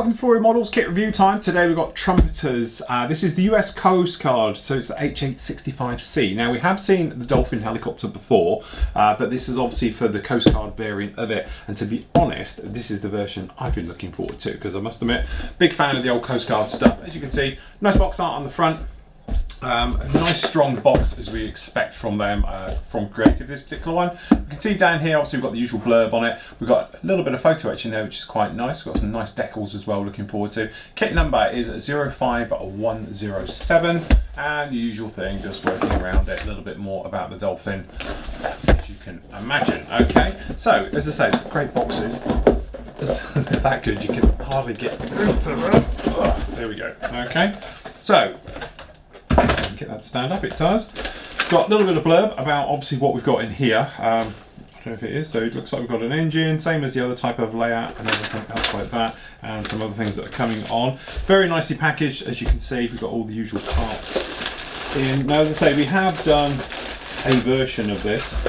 Welcome for your models kit review time. Today we've got Trumpeters. This is the US Coast Guard, so it's the H865C. Now we have seen the Dolphin helicopter before, but this is obviously for the Coast Guard variant of it. And to be honest, this is the version I've been looking forward to, because I must admit, big fan of the old Coast Guard stuff. As you can see, nice box art on the front. A nice strong box as we expect from them, from Creative, this particular one. You can see down here, obviously we've got the usual blurb on it. We've got a little bit of photo etch in there, which is quite nice. We've got some nice decals as well, looking forward to. Kit number is 05107, and the usual thing, just working around it, a little bit more about the Dolphin, as you can imagine. Okay, so as I say, great boxes. They're that good, you can hardly get into them. There we go. Okay, so get that to stand up, it does. Got a little bit of blurb about obviously what we've got in here. I don't know if it is, so it looks like we've got an engine, same as the other type of layout and everything else like that, and some other things that are coming on. Very nicely packaged, as you can see. We've got all the usual parts in. Now, as I say, we have done a version of this,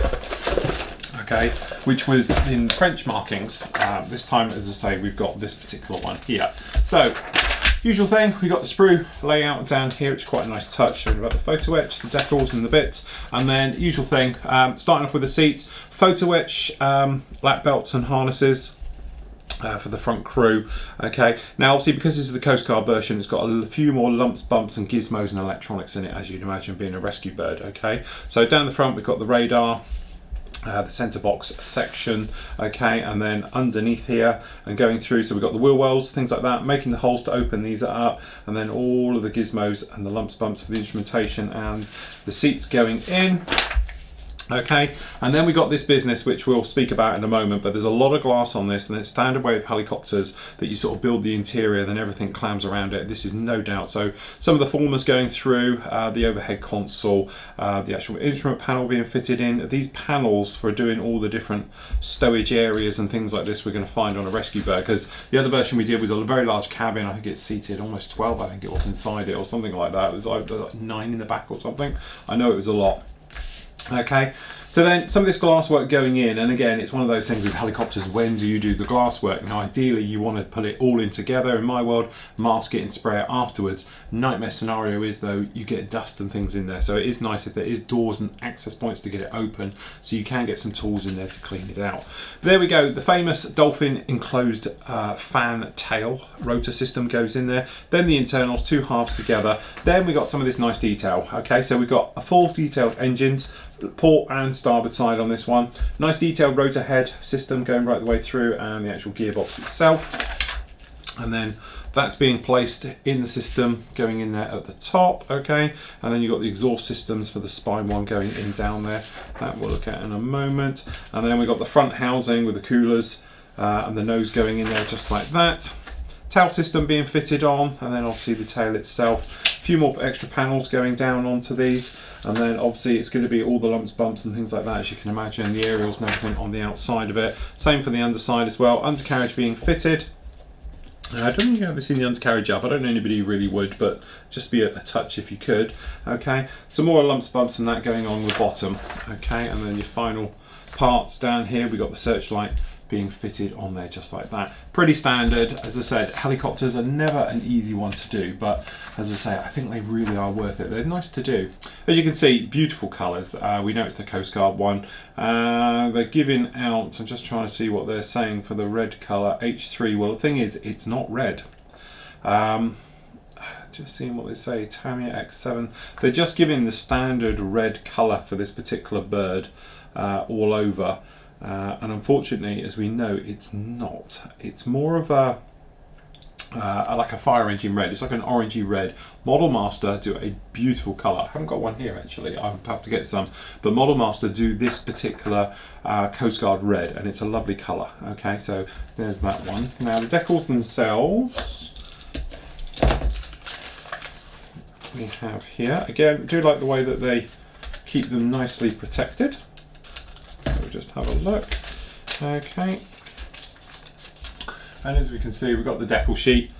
okay, which was in French markings. This time, as I say, we've got this particular one here. So, usual thing, we got the sprue layout down here, which is quite a nice touch, showing about the photo etch, the decals and the bits, and then usual thing, starting off with the seats, photo etch, lap belts and harnesses for the front crew. Okay, now obviously because this is the Coast Guard version, it's got a few more lumps, bumps and gizmos and electronics in it, as you'd imagine being a rescue bird. Okay, so down the front we've got the radar, the centre box section, okay, and then underneath here and going through, so we've got the wheel wells, things like that, making the holes to open these up, and then all of the gizmos and the lumps, bumps for the instrumentation and the seats going in. Okay, and then we got this business, which we'll speak about in a moment, but there's a lot of glass on this, and it's standard way of helicopters that you sort of build the interior, then everything clams around it. This is no doubt. So some of the formers going through, the overhead console, the actual instrument panel being fitted in. These panels for doing all the different stowage areas and things like this we're going to find on a rescue bird, because the other version we did was a very large cabin. I think it seated almost 12, I think it was inside it, or something like that. It was like 9 in the back or something. I know it was a lot. Okay, so then some of this glass work going in, and again, it's one of those things with helicopters, when do you do the glass work? Now ideally you want to put it all in together. In my world, mask it and spray it afterwards. Nightmare scenario is though, you get dust and things in there, so it is nice if there is doors and access points to get it open, so you can get some tools in there to clean it out. There we go, the famous Dolphin enclosed fan tail rotor system goes in there, then the internals, two halves together. Then we got some of this nice detail. Okay, so we've got a full detailed engines, port and starboard side on this one. Nice detailed rotor head system going right the way through, and the actual gearbox itself. And then that's being placed in the system, going in there at the top, okay? And then you've got the exhaust systems for the spine one going in down there. That we'll look at in a moment. And then we've got the front housing with the coolers and the nose going in there just like that. Tail system being fitted on, and then obviously the tail itself. A few more extra panels going down onto these, and then obviously it's going to be all the lumps, bumps and things like that, as you can imagine, the aerials and everything on the outside of it. Same for the underside as well, undercarriage being fitted. I don't think you've ever seen the undercarriage up. I don't know anybody who really would, but just be a touch if you could. Okay, some more lumps, bumps and that going on the bottom. Okay, and then your final parts down here, we've got the searchlight being fitted on there just like that. Pretty standard. As I said, helicopters are never an easy one to do, but as I say, I think they really are worth it. They're nice to do. As you can see, beautiful colours. We know it's the Coast Guard one. They're giving out, I'm just trying to see what they're saying for the red colour, H3. Well, the thing is, it's not red. Just seeing what they say, Tamiya X7. They're just giving the standard red colour for this particular bird all over. And unfortunately, as we know, it's not. It's more of a like a fire engine red. It's like an orangey red. Model Master do a beautiful colour. I haven't got one here actually. I'll have to get some. But Model Master do this particular Coast Guard red, and it's a lovely colour. Okay, so there's that one. Now the decals themselves, we have here. Again, I do like the way that they keep them nicely protected. Just have a look. Okay, and as we can see, we've got the decal sheet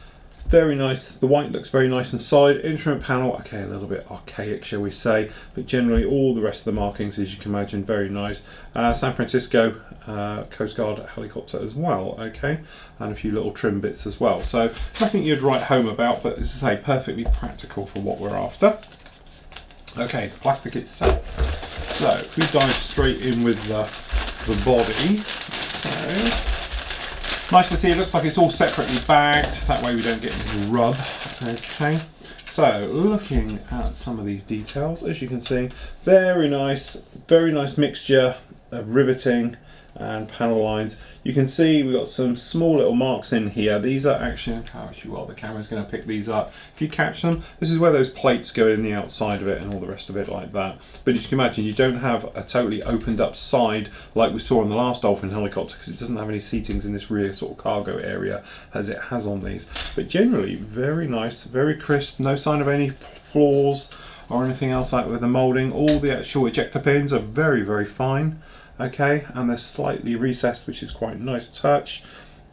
Very nice. The white looks very nice inside. Instrument panel, okay, a little bit archaic, shall we say, but generally all the rest of the markings, as you can imagine, very nice. San Francisco Coast Guard helicopter as well, okay, and a few little trim bits as well. So nothing you'd write home about, but as I say, perfectly practical for what we're after. Okay, the plastic itself. So if we dive straight in with the body, so. Nice to see, it looks like it's all separately bagged, that way we don't get any rub. Okay, so looking at some of these details, as you can see, very nice mixture of riveting and panel lines. You can see we've got some small little marks in here. These are actually, the camera's going to pick these up. If you catch them, this is where those plates go in the outside of it and all the rest of it like that. But as you can imagine, you don't have a totally opened up side like we saw on the last Dolphin helicopter, because it doesn't have any seatings in this rear sort of cargo area as it has on these. But generally, very nice, very crisp, no sign of any flaws or anything else like with the moulding. All the actual ejector pins are very, very fine. Okay, and they're slightly recessed, which is quite a nice touch,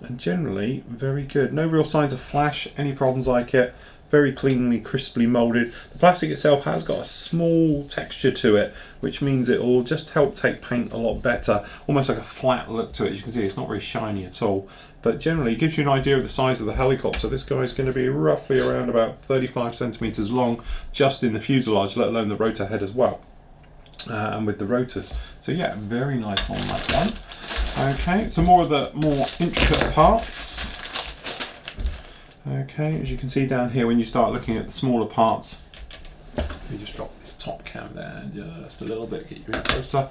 and generally very good. No real signs of flash, any problems like it. Very cleanly, crisply moulded. The plastic itself has got a small texture to it, which means it will just help take paint a lot better. Almost like a flat look to it. As you can see, it's not very shiny at all, but generally it gives you an idea of the size of the helicopter. This guy is going to be roughly around about 35 centimeters long, just in the fuselage, let alone the rotor head as well. And with the rotors, so yeah, very nice on that one. Okay, some more of the more intricate parts. Okay, as you can see down here, when you start looking at the smaller parts, we just drop this top cam there just a little bit, get you in closer.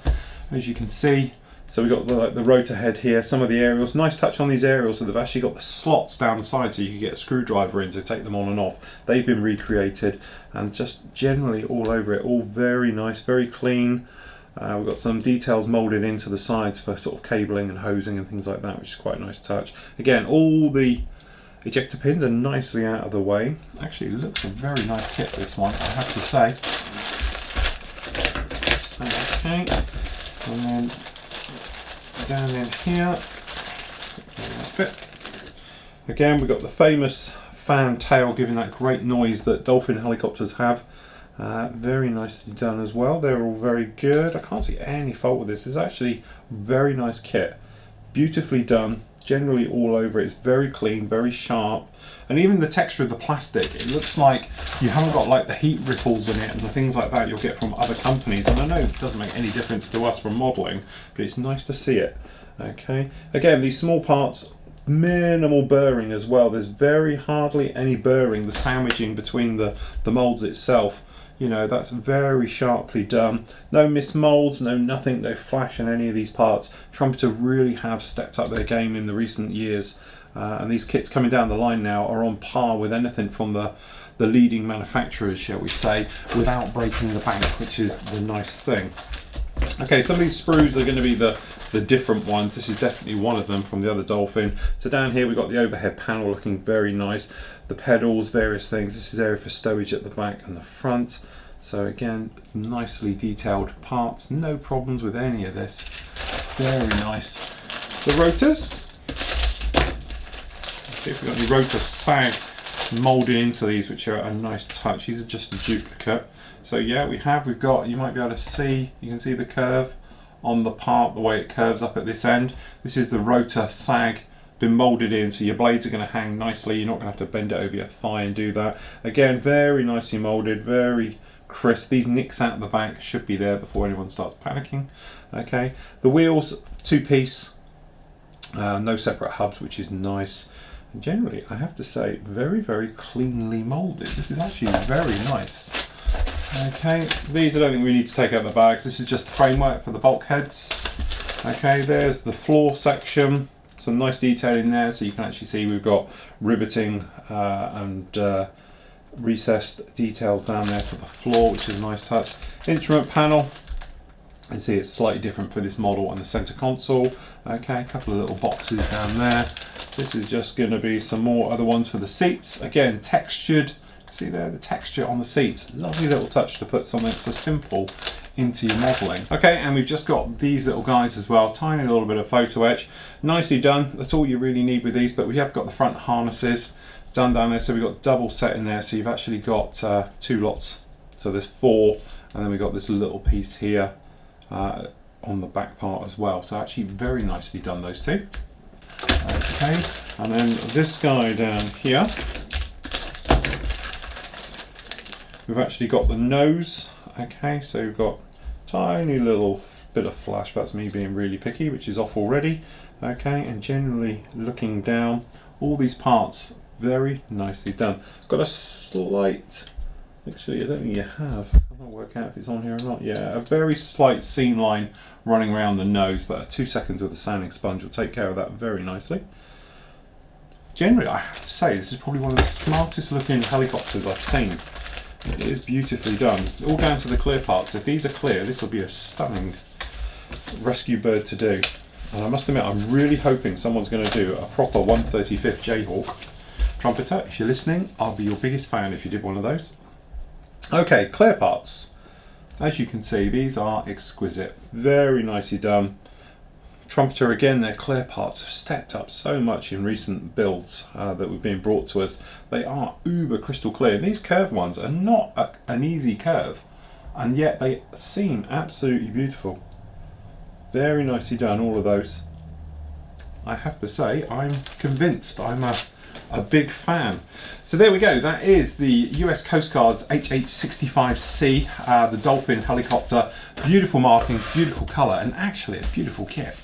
As you can see, so we've got the rotor head here, some of the aerials. Nice touch on these aerials, so they've actually got the slots down the side so you can get a screwdriver in to take them on and off. They've been recreated, and just generally all over it, all very nice, very clean. We've got some details moulded into the sides for sort of cabling and hosing and things like that, which is quite a nice touch. Again, all the ejector pins are nicely out of the way. Actually, it looks a very nice kit, this one, I have to say. Okay, and then down in here, again we've got the famous fan tail giving that great noise that Dolphin helicopters have. Very nicely done as well. They're all very good. I can't see any fault with this. It's actually a very nice kit, beautifully done, generally all over it. It's very clean, very sharp, and even the texture of the plastic, it looks like you haven't got like the heat ripples in it and the things like that you'll get from other companies. And I know it doesn't make any difference to us from modelling, but it's nice to see it. Okay, again, these small parts, minimal burring as well. There's very hardly any burring, the sandwiching between the moulds itself. You know, that's very sharply done. No mismolds, no nothing, no flash in any of these parts. Trumpeter really have stepped up their game in the recent years, and these kits coming down the line now are on par with anything from the leading manufacturers, shall we say, without breaking the bank, which is the nice thing. Okay, some of these sprues are going to be the different ones. This is definitely one of them from the other Dolphin. So down here we've got the overhead panel looking very nice. The pedals, various things. This is area for stowage at the back and the front. So again, nicely detailed parts. No problems with any of this. Very nice. The rotors. Let's see if we've got any rotor sag moulded into these, which are a nice touch. These are just a duplicate. So yeah, we've got, you might be able to see, you can see the curve on the part, the way it curves up at this end. This is the rotor sag been moulded in, so your blades are going to hang nicely. You're not going to have to bend it over your thigh and do that. Again, very nicely moulded, very crisp. These nicks out the back should be there before anyone starts panicking. Okay, the wheels, two-piece, no separate hubs, which is nice. And generally, I have to say, very, very cleanly moulded. This is actually very nice. Okay, these I don't think we need to take out the bags. This is just the framework for the bulkheads. Okay, there's the floor section. Some nice detail in there, so you can actually see we've got riveting and recessed details down there for the floor, which is a nice touch. Instrument panel, you can see it's slightly different for this model on the center console. Okay, a couple of little boxes down there. This is just going to be some more other ones for the seats. Again, textured. See there, the texture on the seats. Lovely little touch to put something so simple into your modelling. Okay, and we've just got these little guys as well. Tiny little bit of photo etch. Nicely done. That's all you really need with these, but we have got the front harnesses. done down there. So we've got double set in there, so you've actually got 2 lots, so there's 4, and then we've got this little piece here on the back part as well. So actually very nicely done, those two. Okay, and then this guy down here, we've actually got the nose. Okay, so we've got tiny little bit of flash. That's me being really picky, which is off already. Okay, and generally looking down, all these parts very nicely done. Got a slight, actually I don't think you have, I can't work out if it's on here or not. Yeah, a very slight seam line running around the nose, but 2 seconds with a sanding sponge will take care of that very nicely. Generally, I have to say, this is probably one of the smartest looking helicopters I've seen. It is beautifully done, all down to the clear parts. If these are clear, this will be a stunning rescue bird to do. And I must admit, I'm really hoping someone's going to do a proper 135th Jayhawk Trumpeter. If you're listening, I'll be your biggest fan if you did one of those. Okay, clear parts. As you can see, these are exquisite, very nicely done. Trumpeter again, their clear parts have stepped up so much in recent builds that have been brought to us. They are uber crystal clear. These curved ones are not an easy curve, and yet they seem absolutely beautiful. Very nicely done, all of those. I have to say, I'm convinced. I'm a big fan. So there we go, that is the US Coast Guard's HH-65C, the Dolphin helicopter. Beautiful markings, beautiful colour, and actually a beautiful kit.